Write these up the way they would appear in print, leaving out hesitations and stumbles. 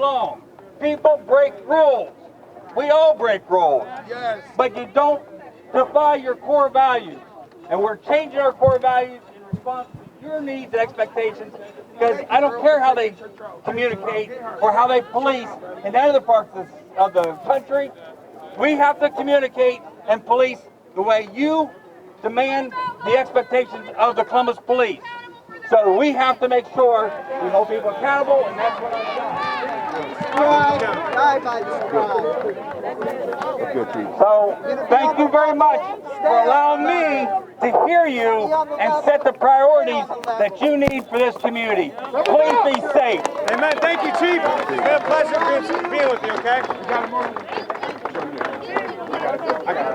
long. People break rules. We all break rules. Yes. But you don't defy your core values. And we're changing our core values in response to your needs and expectations, because I don't care how they communicate or how they police in other parts of the country. We have to communicate and police the way you demand the expectations of the Columbus Police. So we have to make sure we hold people accountable, and that's what I've done. So thank you very much for allowing me to hear you and set the priorities that you need for this community. Please be safe. Amen. Thank you, Chief. It's been a pleasure being with you, okay?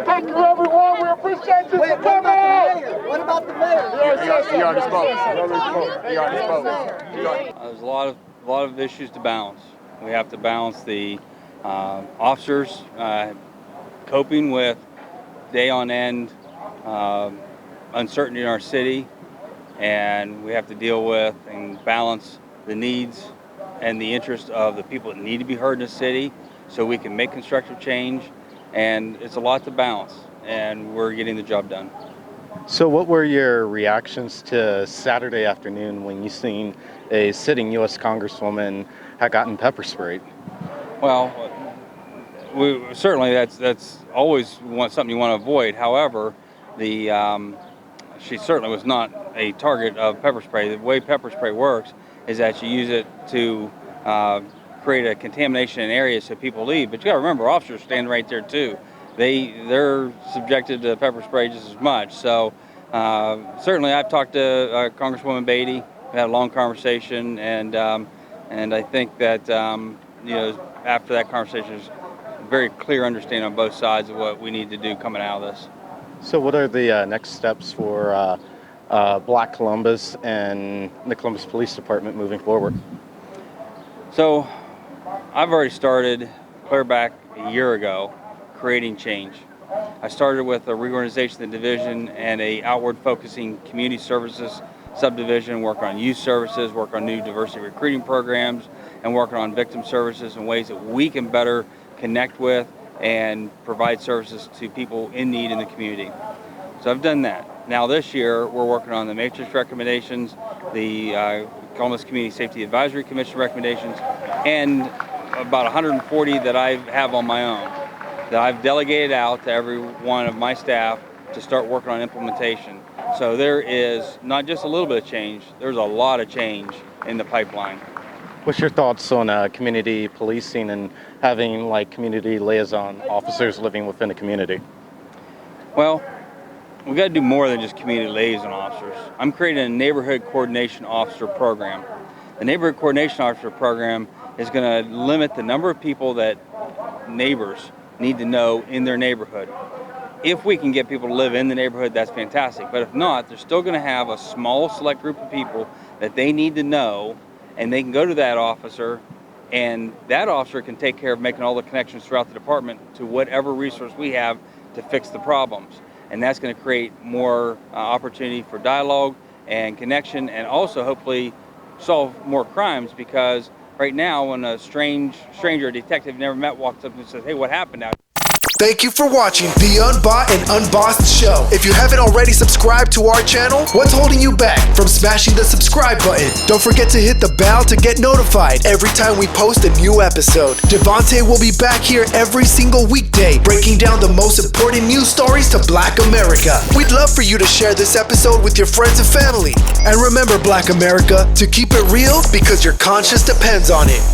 Thank you, everyone. We appreciate you for coming. What about the mayor? He already spoke. He already spoke. There's a lot of issues to balance. We have to balance the officers coping with day on end uncertainty in our city, and we have to deal with and balance the needs and the interests of the people that need to be heard in the city so we can make constructive change. And it's a lot to balance, and we're getting the job done. So what were your reactions to Saturday afternoon when you seen a sitting U.S. Congresswoman had gotten pepper sprayed? Well, certainly that's always something you want to avoid. However, she certainly was not a target of pepper spray. The way pepper spray works is that you use it to create a contamination in areas so people leave. But you got to remember, officers stand right there too. They're subjected to pepper spray just as much. So certainly, I've talked to Congresswoman Beatty. We had a long conversation, and I think that after that conversation, there's a very clear understanding on both sides of what we need to do coming out of this. So what are the next steps for Black Columbus and the Columbus Police Department moving forward? So I've already started clear back a year ago creating change. I started with a reorganization of the division and a outward focusing community services subdivision, work on youth services, work on new diversity recruiting programs, and working on victim services and ways that we can better connect with and provide services to people in need in the community. So I've done that. Now this year we're working on the matrix recommendations, the Columbus Community Safety Advisory Commission recommendations, and about 140 that I have on my own, that I've delegated out to every one of my staff to start working on implementation. So there is not just a little bit of change, there's a lot of change in the pipeline. What's your thoughts on community policing and having like community liaison officers living within the community? Well, we got to do more than just community liaison officers. I'm creating a neighborhood coordination officer program. The neighborhood coordination officer program is going to limit the number of people that neighbors need to know in their neighborhood. If we can get people to live in the neighborhood, that's fantastic. But if not, they're still going to have a small select group of people that they need to know, and they can go to that officer, and that officer can take care of making all the connections throughout the department to whatever resource we have to fix the problems. And that's going to create more opportunity for dialogue and connection, and also hopefully solve more crimes, because right now when a stranger, a detective never met, walks up and says, "Hey, what happened out?" Thank you for watching the UnBought and UnBossed show. If you haven't already subscribed to our channel, what's holding you back from smashing the subscribe button? Don't forget to hit the bell to get notified every time we post a new episode. Devontae will be back here every single weekday, breaking down the most important news stories to Black America. We'd love for you to share this episode with your friends and family. And remember, Black America, to keep it real because your conscience depends on it.